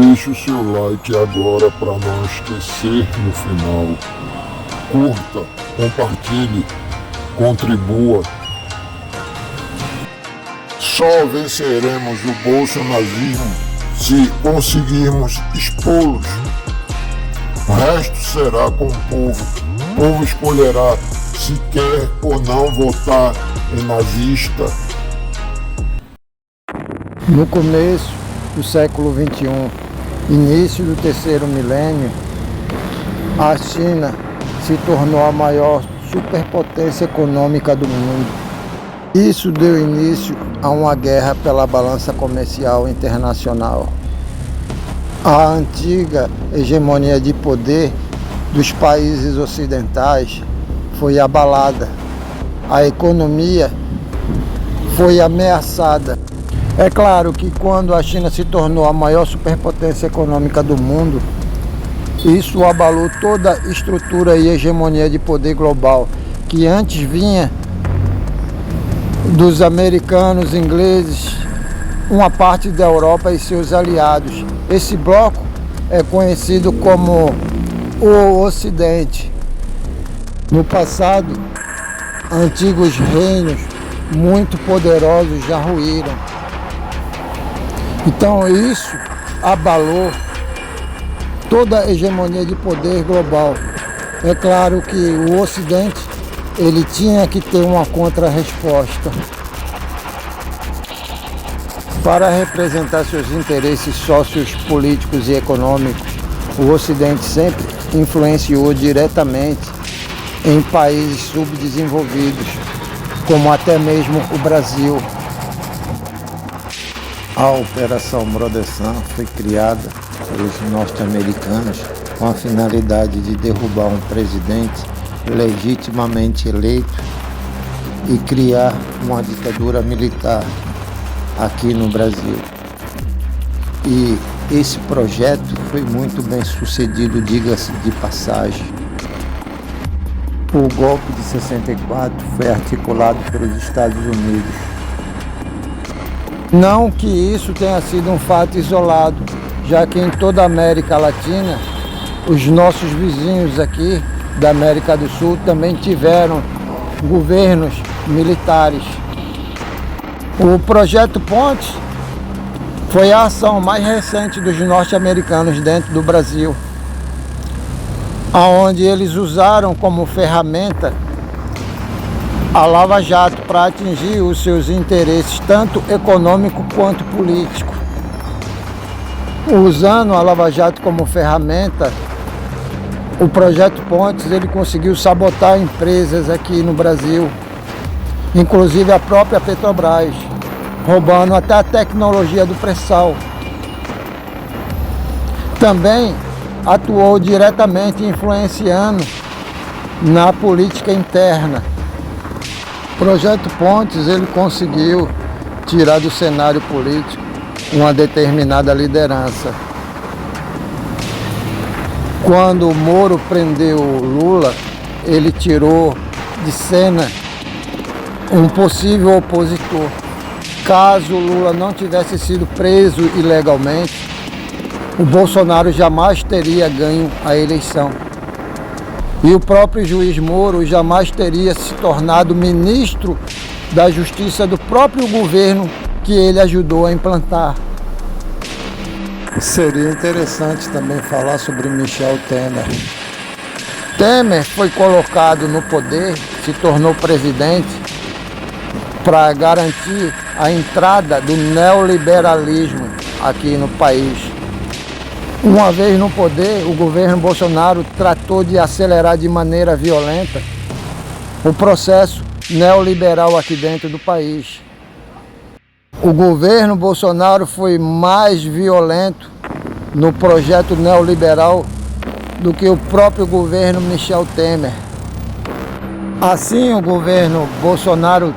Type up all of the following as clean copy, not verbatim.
Deixe o seu like agora para não esquecer no final. Curta, compartilhe, contribua. Só venceremos o bolsonarismo se conseguirmos expô-los. O resto será com o povo. O povo escolherá se quer ou não votar em nazista. No começo do século XXI, início do terceiro milênio, a China se tornou a maior superpotência econômica do mundo. Isso deu início a uma guerra pela balança comercial internacional. A antiga hegemonia de poder dos países ocidentais foi abalada. A economia foi ameaçada. É claro que quando a China se tornou a maior superpotência econômica do mundo, isso abalou toda a estrutura e hegemonia de poder global, que antes vinha dos americanos, ingleses, uma parte da Europa e seus aliados. Esse bloco é conhecido como o Ocidente. No passado, antigos reinos muito poderosos já ruíram. Então isso abalou toda a hegemonia de poder global. É claro que o Ocidente ele tinha que ter uma contra-resposta para representar seus interesses sociopolíticos e econômicos. O Ocidente sempre influenciou diretamente em países subdesenvolvidos, como até mesmo o Brasil. A Operação Broder Sun foi criada pelos norte-americanos com a finalidade de derrubar um presidente legitimamente eleito e criar uma ditadura militar aqui no Brasil. E esse projeto foi muito bem sucedido, diga-se de passagem. O golpe de 64 foi articulado pelos Estados Unidos. Não que isso tenha sido um fato isolado, já que em toda a América Latina, os nossos vizinhos aqui da América do Sul também tiveram governos militares. O Projeto Ponte foi a ação mais recente dos norte-americanos dentro do Brasil, onde eles usaram como ferramenta a Lava Jato para atingir os seus interesses, tanto econômico quanto político. Usando a Lava Jato como ferramenta, o Projeto Pontes ele conseguiu sabotar empresas aqui no Brasil, inclusive a própria Petrobras, roubando até a tecnologia do pré-sal. Também atuou diretamente influenciando na política interna. O Projeto Pontes ele conseguiu tirar do cenário político uma determinada liderança. Quando o Moro prendeu o Lula, ele tirou de cena um possível opositor. Caso o Lula não tivesse sido preso ilegalmente, o Bolsonaro jamais teria ganho a eleição. E o próprio juiz Moro jamais teria se tornado ministro da Justiça do próprio governo que ele ajudou a implantar. Seria interessante também falar sobre Michel Temer. Temer foi colocado no poder, se tornou presidente para garantir a entrada do neoliberalismo aqui no país. Uma vez no poder, o governo Bolsonaro tratou de acelerar de maneira violenta o processo neoliberal aqui dentro do país. O governo Bolsonaro foi mais violento no projeto neoliberal do que o próprio governo Michel Temer. Assim, o governo Bolsonaro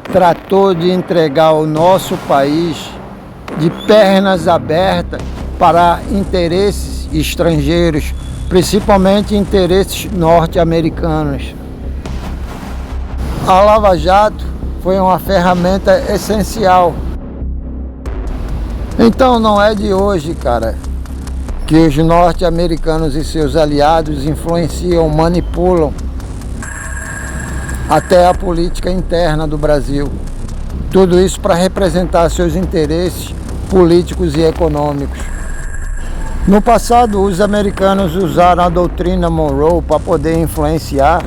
tratou de entregar o nosso país de pernas abertas para interesses estrangeiros, principalmente interesses norte-americanos. A Lava Jato foi uma ferramenta essencial. Então não é de hoje, cara, que os norte-americanos e seus aliados influenciam, manipulam até a política interna do Brasil. Tudo isso para representar seus interesses políticos e econômicos. No passado, os americanos usaram a doutrina Monroe para poder influenciar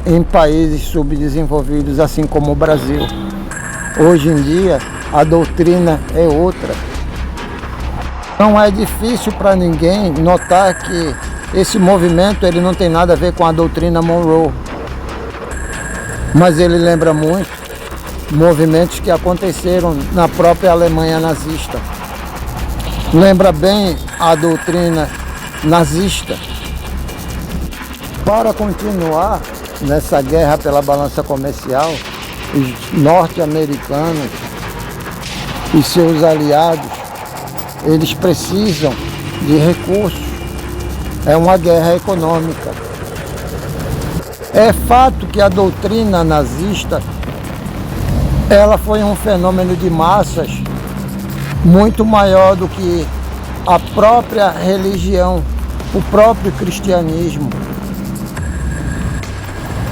em países subdesenvolvidos, assim como o Brasil. Hoje em dia, a doutrina é outra. Não é difícil para ninguém notar que esse movimento ele não tem nada a ver com a doutrina Monroe, mas ele lembra muito movimentos que aconteceram na própria Alemanha nazista. Lembra bem a doutrina nazista. Para continuar nessa guerra pela balança comercial, os norte-americanos e seus aliados, eles precisam de recursos. É uma guerra econômica. É fato que a doutrina nazista ela foi um fenômeno de massas muito maior do que a própria religião, o próprio cristianismo.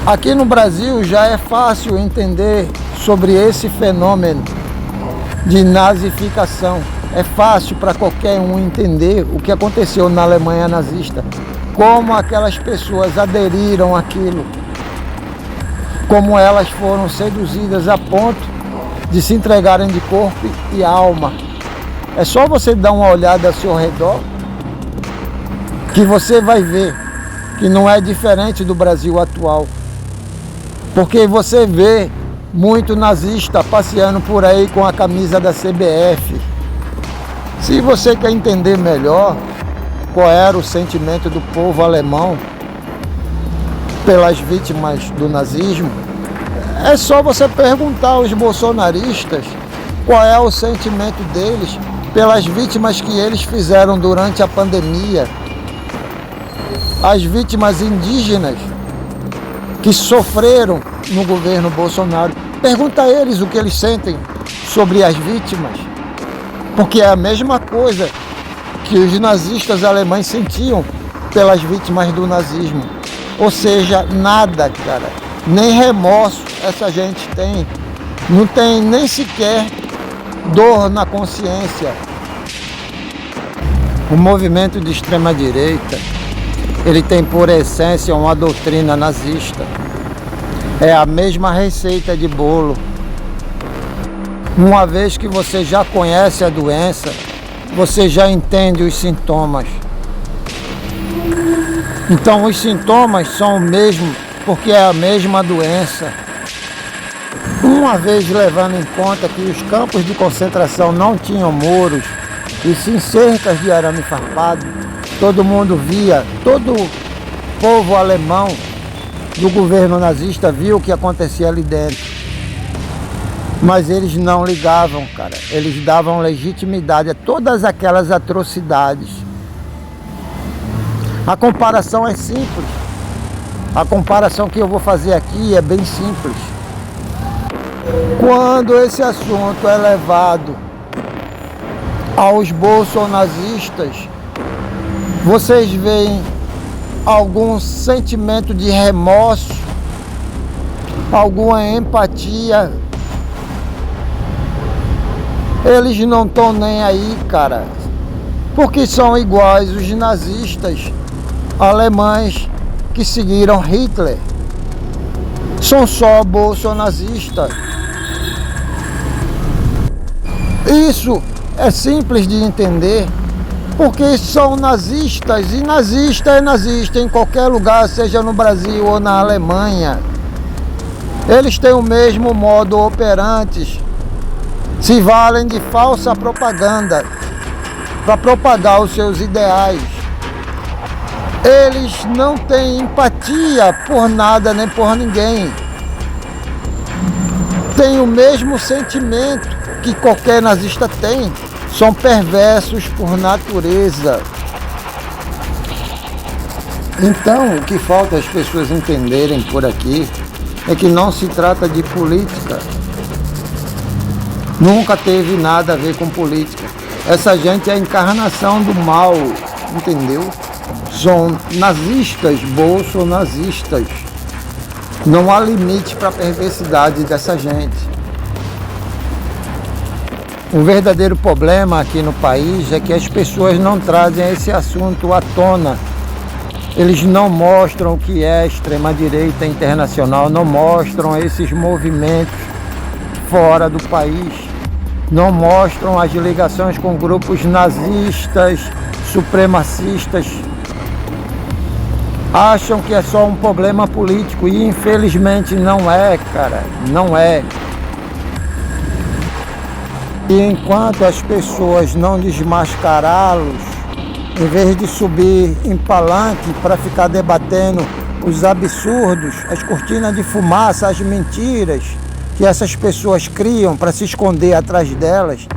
Aqui no Brasil já é fácil entender sobre esse fenômeno de nazificação. É fácil para qualquer um entender o que aconteceu na Alemanha nazista, como aquelas pessoas aderiram àquilo, como elas foram seduzidas a ponto de se entregarem de corpo e alma. É só você dar uma olhada ao seu redor que você vai ver que não é diferente do Brasil atual. Porque você vê muito nazista passeando por aí com a camisa da CBF. Se você quer entender melhor qual era o sentimento do povo alemão pelas vítimas do nazismo, é só você perguntar aos bolsonaristas qual é o sentimento deles pelas vítimas que eles fizeram durante a pandemia, as vítimas indígenas que sofreram no governo Bolsonaro. Pergunta a eles o que eles sentem sobre as vítimas, porque é a mesma coisa que os nazistas alemães sentiam pelas vítimas do nazismo. Ou seja, nada, cara, nem remorso essa gente tem, não tem nem sequer dor na consciência. O movimento de extrema-direita, ele tem por essência uma doutrina nazista. É a mesma receita de bolo. Uma vez que você já conhece a doença, você já entende os sintomas. Então os sintomas são o mesmo, porque é a mesma doença. Uma vez levando em conta que os campos de concentração não tinham muros, e sim cercas de arame farpado, todo mundo via, todo o povo alemão do governo nazista viu o que acontecia ali dentro. Mas eles não ligavam, cara. Eles davam legitimidade a todas aquelas atrocidades. A comparação é simples. A comparação que eu vou fazer aqui é bem simples. Quando esse assunto é levado aos bolsonazistas, vocês veem algum sentimento de remorso, alguma empatia? Eles não estão nem aí, cara, porque são iguais os nazistas alemães que seguiram Hitler. São só bolsonazistas. Isso é simples de entender, porque são nazistas, e nazista é nazista em qualquer lugar, seja no Brasil ou na Alemanha. Eles têm o mesmo modo operante, se valem de falsa propaganda para propagar os seus ideais. Eles não têm empatia por nada nem por ninguém. Têm o mesmo sentimento que qualquer nazista tem. São perversos por natureza. Então, o que falta as pessoas entenderem por aqui é que não se trata de política. Nunca teve nada a ver com política. Essa gente é a encarnação do mal. entendeu? São nazistas, bolsonazistas. Não há limite para a perversidade dessa gente. O verdadeiro problema aqui no país é que as pessoas não trazem esse assunto à tona. Eles não mostram o que é a extrema-direita internacional, não mostram esses movimentos fora do país, não mostram as ligações com grupos nazistas, supremacistas. Acham que é só um problema político e infelizmente não é, cara, não é. E enquanto as pessoas não desmascará-los, em vez de subir em palanque para ficar debatendo os absurdos, as cortinas de fumaça, as mentiras que essas pessoas criam para se esconder atrás delas,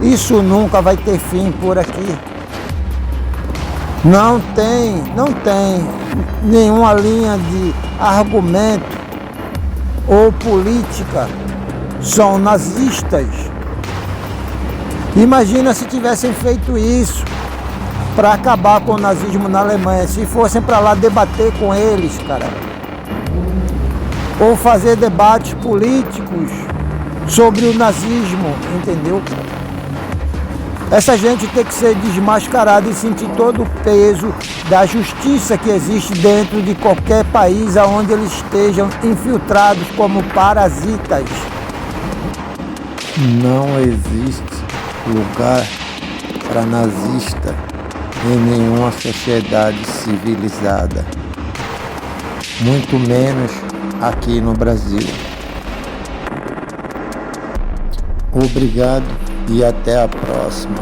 isso nunca vai ter fim por aqui. Não tem nenhuma linha de argumento ou política. São nazistas. Imagina se tivessem feito isso para acabar com o nazismo na Alemanha, se fossem para lá debater com eles, cara, ou fazer debates políticos sobre o nazismo, entendeu? Essa gente tem que ser desmascarada e sentir todo o peso da justiça que existe dentro de qualquer país onde eles estejam infiltrados como parasitas. Não existe lugar para nazista em nenhuma sociedade civilizada, muito menos aqui no Brasil. Obrigado e até a próxima.